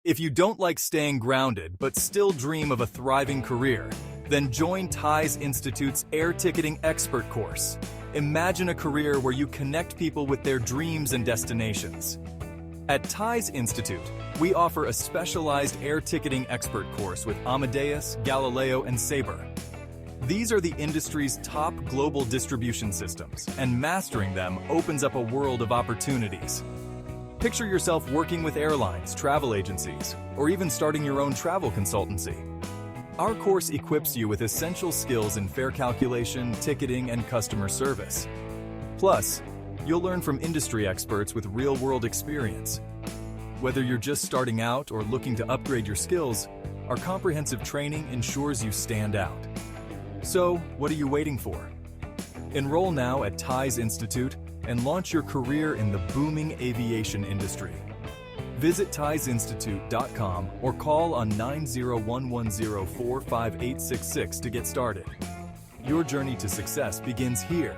If you don't like staying grounded but still dream of a thriving career, then join TIES Institute's Air Ticketing Expert course. Imagine a career where you connect people with their dreams and destinations. At TIES Institute, we offer a specialized air ticketing expert course with Amadeus, Galileo, and Sabre. These are the industry's top global distribution systems, and mastering them opens up a world of opportunities. Picture yourself working with airlines, travel agencies, or even starting your own travel consultancy. Our course equips you with essential skills in fare calculation, ticketing, and customer service. Plus, you'll learn from industry experts with real-world experience. Whether you're just starting out or looking to upgrade your skills, our comprehensive training ensures you stand out. So, what are you waiting for? Enroll now at TIES Institute and launch your career in the booming aviation industry. Visit tiesinstitute.com or call on 90110458866 to get started. Your journey to success begins here.